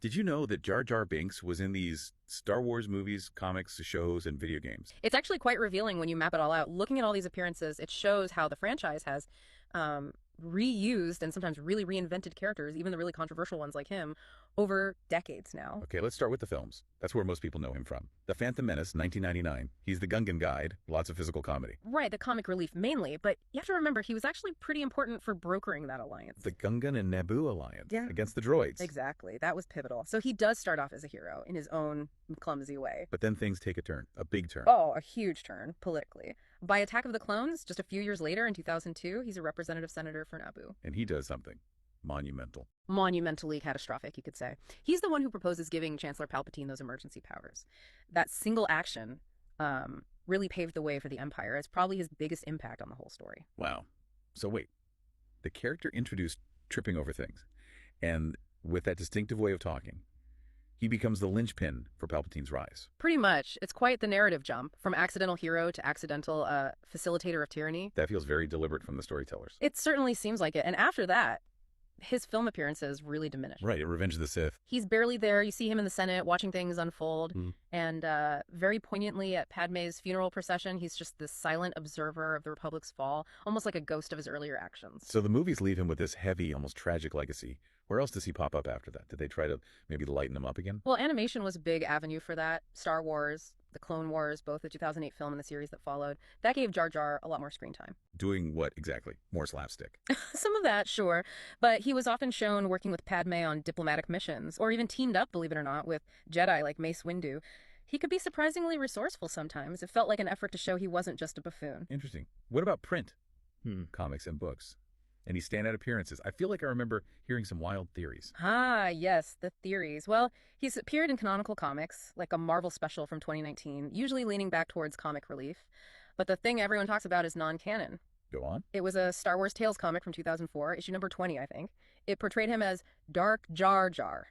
Did you know that Jar Jar Binks was in these Star Wars movies, comics, shows, and video games? It's actually quite revealing when you map it all out. Looking at all these appearances, it shows how the franchise has um, reused and sometimes really reinvented characters, even the really controversial ones like him, over decades now. Okay, let's start with the films. That's where most people know him from. The Phantom Menace, 1999. He's the Gungan guide, lots of physical comedy. Right, the comic relief mainly, but you have to remember he was actually pretty important for brokering that alliance. The Gungan and Naboo alliance Yeah. against the droids. Exactly, that was pivotal. So he does start off as a hero in his own clumsy way. But then things take a turn, a big turn. Oh, a huge turn politically. By Attack of the Clones, just a few years later in 2002, he's a representative senator for Naboo. And he does something monumental. Monumentally catastrophic, you could say. He's the one who proposes giving Chancellor Palpatine those emergency powers. That single action really paved the way for the Empire. It's probably his biggest impact on the whole story. Wow. So wait, the character introduced tripping over things, and with that distinctive way of talking, he becomes the linchpin for Palpatine's rise. Pretty much. It's quite the narrative jump from accidental hero to accidental facilitator of tyranny. That feels very deliberate from the storytellers. It certainly seems like it. And after that, his film appearances really diminish. Right, Revenge of the Sith. He's barely there. You see him in the Senate watching things unfold. And very poignantly at Padme's funeral procession, he's just this silent observer of the Republic's fall, almost like a ghost of his earlier actions. So the movies leave him with this heavy, almost tragic legacy. Where else does he pop up after that? Did they try to maybe lighten him up again? Well, animation was a big avenue for that. Star Wars, the Clone Wars, both the 2008 film and the series that followed. That gave Jar Jar a lot more screen time. Doing what exactly? More slapstick. Some of that, sure. But he was often shown working with Padme on diplomatic missions, or even teamed up, believe it or not, with Jedi like Mace Windu. He could be surprisingly resourceful sometimes. It felt like an effort to show he wasn't just a buffoon. Interesting. What about print? Comics and books. Any standout appearances? I feel like I remember hearing some wild theories. Ah, yes, the theories. Well, he's appeared in canonical comics, like a Marvel special from 2019, usually leaning back towards comic relief. But the thing everyone talks about is non-canon. Go on. It was a Star Wars Tales comic from 2004, issue number 20, I think. It portrayed him as Dark Jar Jar.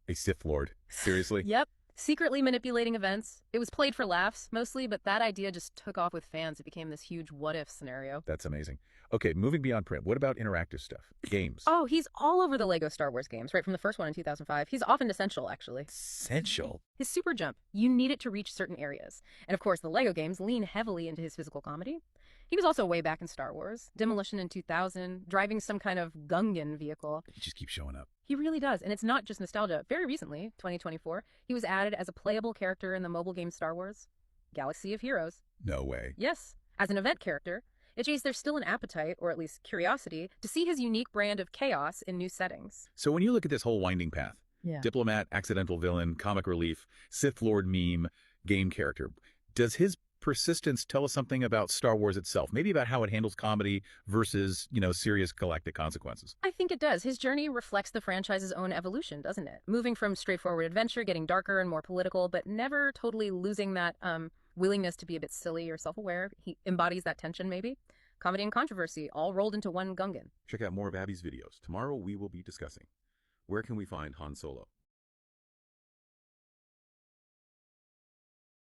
A Sith Lord. Seriously? Yep. Secretly manipulating events. It was played for laughs, mostly, but that idea just took off with fans. It became this huge what-if scenario. That's amazing. Okay, moving beyond print, what about interactive stuff? Games. Oh, he's all over the Lego Star Wars games, right from the first one in 2005. He's often essential, actually. Essential? His super jump, you need it to reach certain areas. And of course, the Lego games lean heavily into his physical comedy. He was also way back in Star Wars. Demolition in 2000, driving some kind of Gungan vehicle. He just keeps showing up. He really does, and it's not just nostalgia. Very recently, 2024, he was added as a playable character in the mobile game Star Wars Galaxy of Heroes. No way. Yes, as an event character. It shows there's still an appetite, or at least curiosity, to see his unique brand of chaos in new settings. So when you look at this whole winding path, diplomat, accidental villain, comic relief, Sith Lord meme, game character, does his persistence tell us something about Star Wars itself? Maybe about how it handles comedy versus, serious galactic consequences? I think it does. His journey reflects the franchise's own evolution, doesn't it? Moving from straightforward adventure, getting darker and more political, but never totally losing that willingness to be a bit silly or self-aware. He embodies that tension, maybe. Comedy and controversy, all rolled into one Gungan. Check out more of Abby's videos. Tomorrow we will be discussing, where can we find Han Solo?